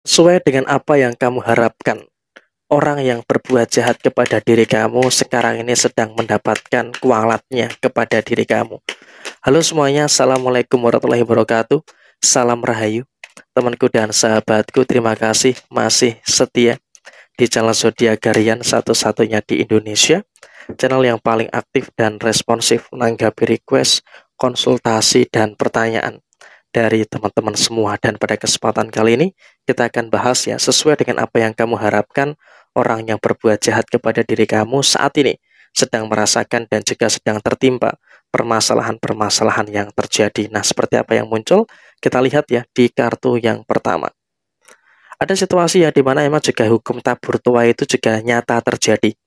Sesuai dengan apa yang kamu harapkan, orang yang berbuat jahat kepada diri kamu sekarang ini sedang mendapatkan kualatnya kepada diri kamu. Halo semuanya, Assalamualaikum warahmatullahi wabarakatuh. Salam Rahayu, temanku dan sahabatku. Terima kasih masih setia di channel Zodiak Harian satu-satunya di Indonesia, channel yang paling aktif dan responsif menanggapi request, konsultasi, dan pertanyaan dari teman-teman semua. Dan pada kesempatan kali ini kita akan bahas ya, sesuai dengan apa yang kamu harapkan, orang yang berbuat jahat kepada diri kamu saat ini sedang merasakan dan juga sedang tertimpa permasalahan-permasalahan yang terjadi. Nah, seperti apa yang muncul? Kita lihat ya di kartu yang pertama. Ada situasi ya di mana emang juga hukum tabur tua itu juga nyata terjadi.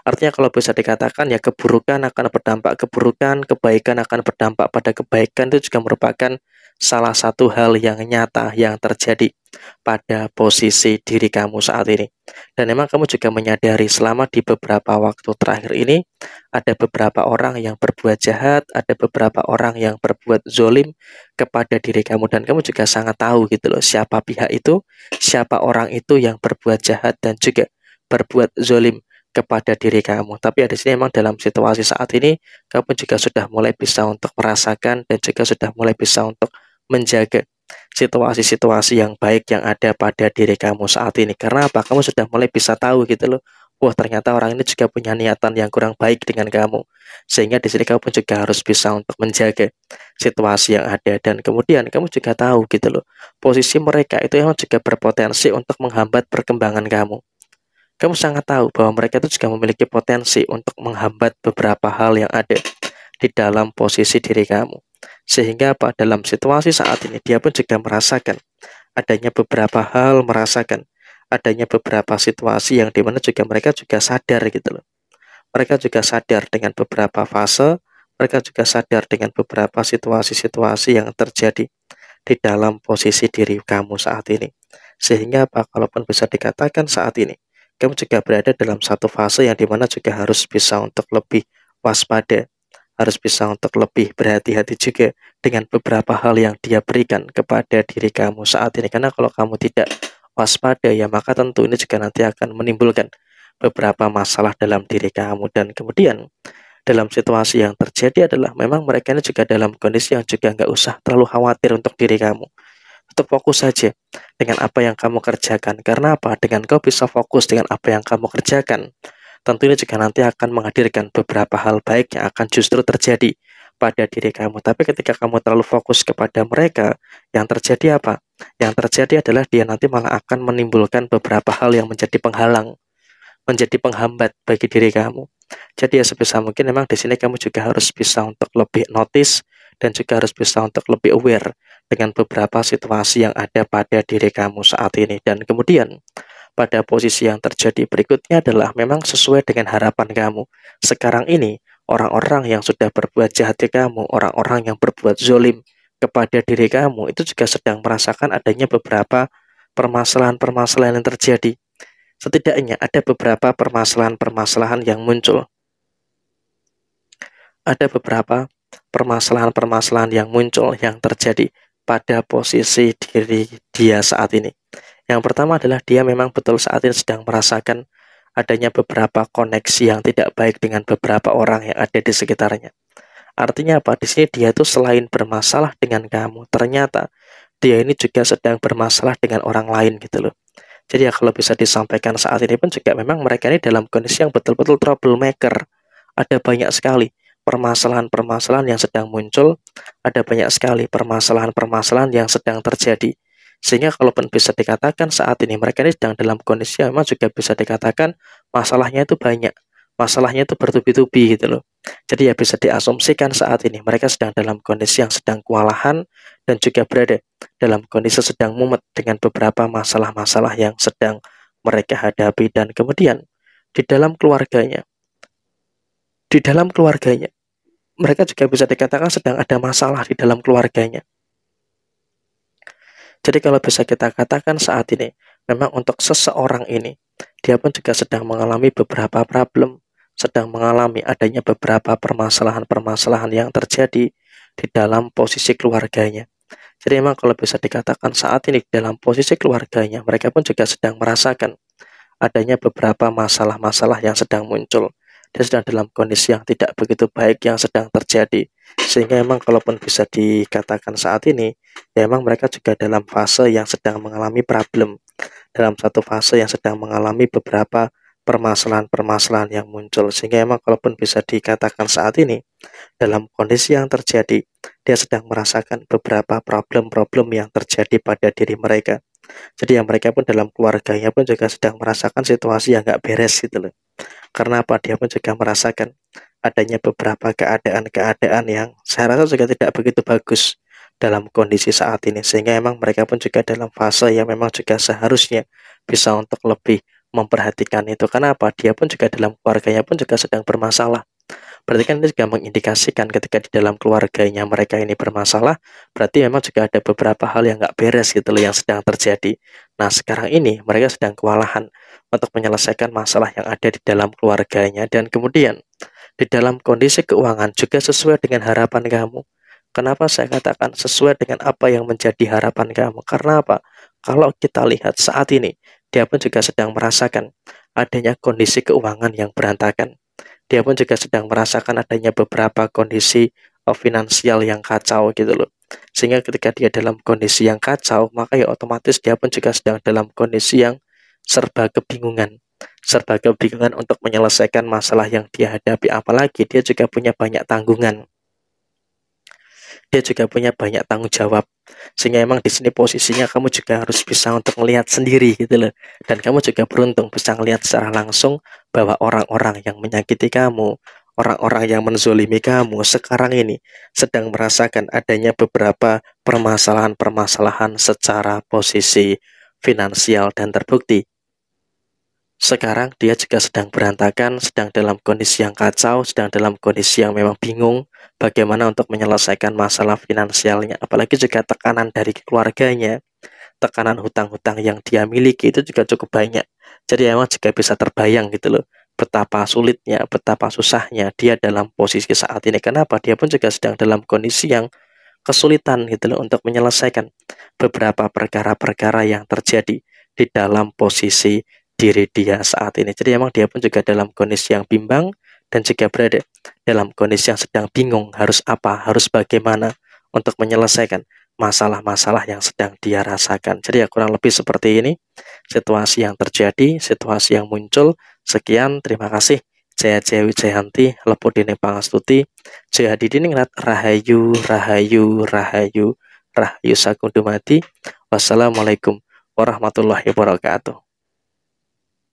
Artinya kalau bisa dikatakan ya, keburukan akan berdampak keburukan, kebaikan akan berdampak pada kebaikan. Itu juga merupakan salah satu hal yang nyata yang terjadi pada posisi diri kamu saat ini. Dan memang kamu juga menyadari selama di beberapa waktu terakhir ini ada beberapa orang yang berbuat jahat, ada beberapa orang yang berbuat zolim kepada diri kamu, dan kamu juga sangat tahu gitu loh, siapa pihak itu, siapa orang itu yang berbuat jahat dan juga berbuat zolim kepada diri kamu. Tapi di sini memang dalam situasi saat ini kamu juga sudah mulai bisa untuk merasakan dan juga sudah mulai bisa untuk menjaga situasi-situasi yang baik yang ada pada diri kamu saat ini. Karena apa? Kamu sudah mulai bisa tahu gitu loh. Wah, ternyata orang ini juga punya niatan yang kurang baik dengan kamu. Sehingga di sini kamu pun juga harus bisa untuk menjaga situasi yang ada. Dan kemudian kamu juga tahu gitu loh, posisi mereka itu memang juga berpotensi untuk menghambat perkembangan kamu. Kamu sangat tahu bahwa mereka itu juga memiliki potensi untuk menghambat beberapa hal yang ada di dalam posisi diri kamu. Sehingga apa? Dalam situasi saat ini dia pun juga merasakan adanya beberapa hal, merasakan adanya beberapa situasi yang dimana juga mereka juga sadar gitu loh. Mereka juga sadar dengan beberapa fase, mereka juga sadar dengan beberapa situasi-situasi yang terjadi di dalam posisi diri kamu saat ini. Sehingga apa? Kalaupun bisa dikatakan saat ini kamu juga berada dalam satu fase yang dimana juga harus bisa untuk lebih waspada, harus bisa untuk lebih berhati-hati juga dengan beberapa hal yang dia berikan kepada diri kamu saat ini. Karena kalau kamu tidak waspada ya, maka tentu ini juga nanti akan menimbulkan beberapa masalah dalam diri kamu. Dan kemudian dalam situasi yang terjadi adalah memang mereka ini juga dalam kondisi yang juga nggak usah terlalu khawatir untuk diri kamu. Tetap fokus saja dengan apa yang kamu kerjakan. Karena apa? Dengan kau bisa fokus dengan apa yang kamu kerjakan, tentu ini juga nanti akan menghadirkan beberapa hal baik yang akan justru terjadi pada diri kamu. Tapi ketika kamu terlalu fokus kepada mereka, yang terjadi apa? Yang terjadi adalah dia nanti malah akan menimbulkan beberapa hal yang menjadi penghalang, menjadi penghambat bagi diri kamu. Jadi ya sebisa mungkin memang di sini kamu juga harus bisa untuk lebih notice dan juga harus bisa untuk lebih aware dengan beberapa situasi yang ada pada diri kamu saat ini. Dan kemudian pada posisi yang terjadi berikutnya adalah memang sesuai dengan harapan kamu. Sekarang ini orang-orang yang sudah berbuat jahat ke kamu, orang-orang yang berbuat zolim kepada diri kamu itu juga sedang merasakan adanya beberapa permasalahan-permasalahan yang terjadi. Setidaknya ada beberapa permasalahan-permasalahan yang muncul. Ada beberapa permasalahan-permasalahan yang muncul yang terjadi pada posisi diri dia saat ini. Yang pertama adalah dia memang betul saat ini sedang merasakan adanya beberapa koneksi yang tidak baik dengan beberapa orang yang ada di sekitarnya. Artinya apa? Di sini dia itu selain bermasalah dengan kamu, ternyata dia ini juga sedang bermasalah dengan orang lain gitu loh. Jadi ya kalau bisa disampaikan saat ini pun juga memang mereka ini dalam kondisi yang betul-betul troublemaker. Ada banyak sekali permasalahan-permasalahan yang sedang muncul, ada banyak sekali permasalahan-permasalahan yang sedang terjadi. Sehingga kalaupun bisa dikatakan saat ini mereka ini sedang dalam kondisi yang memang juga bisa dikatakan masalahnya itu banyak, masalahnya itu bertubi-tubi gitu loh. Jadi ya bisa diasumsikan saat ini mereka sedang dalam kondisi yang sedang kewalahan dan juga berada dalam kondisi sedang mumet dengan beberapa masalah-masalah yang sedang mereka hadapi. Dan kemudian di dalam keluarganya, mereka juga bisa dikatakan sedang ada masalah di dalam keluarganya. Jadi kalau bisa kita katakan saat ini, memang untuk seseorang ini, dia pun juga sedang mengalami beberapa problem, sedang mengalami adanya beberapa permasalahan-permasalahan yang terjadi di dalam posisi keluarganya. Jadi memang kalau bisa dikatakan saat ini dalam posisi keluarganya, mereka pun juga sedang merasakan adanya beberapa masalah-masalah yang sedang muncul. Dia sedang dalam kondisi yang tidak begitu baik yang sedang terjadi. Sehingga memang kalaupun bisa dikatakan saat ini, ya memang mereka juga dalam fase yang sedang mengalami problem. Dalam satu fase yang sedang mengalami beberapa permasalahan-permasalahan yang muncul. Sehingga memang kalaupun bisa dikatakan saat ini, dalam kondisi yang terjadi, dia sedang merasakan beberapa problem-problem yang terjadi pada diri mereka. Jadi yang mereka pun dalam keluarganya pun juga sedang merasakan situasi yang nggak beres gitu loh. Karena apa? Dia pun juga merasakan adanya beberapa keadaan-keadaan yang saya rasa juga tidak begitu bagus dalam kondisi saat ini. Sehingga emang mereka pun juga dalam fase yang memang juga seharusnya bisa untuk lebih memperhatikan itu. Karena apa? Dia pun juga dalam keluarganya pun juga sedang bermasalah. Berarti kan ini juga mengindikasikan ketika di dalam keluarganya mereka ini bermasalah, berarti memang juga ada beberapa hal yang nggak beres gitu loh yang sedang terjadi. Nah sekarang ini mereka sedang kewalahan untuk menyelesaikan masalah yang ada di dalam keluarganya dan kemudian di dalam kondisi keuangan juga sesuai dengan harapan kamu. Kenapa saya katakan sesuai dengan apa yang menjadi harapan kamu? Karena apa? Kalau kita lihat saat ini, dia pun juga sedang merasakan adanya kondisi keuangan yang berantakan. Dia pun juga sedang merasakan adanya beberapa kondisi finansial yang kacau gitu loh. Sehingga ketika dia dalam kondisi yang kacau, maka ya otomatis dia pun juga sedang dalam kondisi yang serba kebingungan. Serba kebingungan untuk menyelesaikan masalah yang dia hadapi. Apalagi dia juga punya banyak tanggungan. Dia juga punya banyak tanggung jawab. Sehingga emang di sini posisinya kamu juga harus bisa untuk melihat sendiri gitu loh. Dan kamu juga beruntung bisa melihat secara langsung bahwa orang-orang yang menyakiti kamu, orang-orang yang menzolimi kamu sekarang ini sedang merasakan adanya beberapa permasalahan-permasalahan secara posisi finansial dan terbukti. Sekarang dia juga sedang berantakan, sedang dalam kondisi yang kacau, sedang dalam kondisi yang memang bingung bagaimana untuk menyelesaikan masalah finansialnya. Apalagi juga tekanan dari keluarganya, tekanan hutang-hutang yang dia miliki itu juga cukup banyak. Jadi memang juga bisa terbayang gitu loh, betapa sulitnya, betapa susahnya dia dalam posisi saat ini. Kenapa? Dia pun juga sedang dalam kondisi yang kesulitan gitu loh untuk menyelesaikan beberapa perkara-perkara yang terjadi di dalam posisi diri dia saat ini. Jadi emang dia pun juga dalam kondisi yang bimbang dan juga berada dalam kondisi yang sedang bingung harus apa, harus bagaimana untuk menyelesaikan masalah-masalah yang sedang dia rasakan. Jadi ya kurang lebih seperti ini situasi yang terjadi, situasi yang muncul. Sekian, terima kasih. Jaya Jaya Wijayanti, Lepodine Pangastuti, Jaya Didiningrat, Rahayu, Rahayu, Rahayu, Rahayu Sakundumati. Wassalamualaikum warahmatullahi wabarakatuh.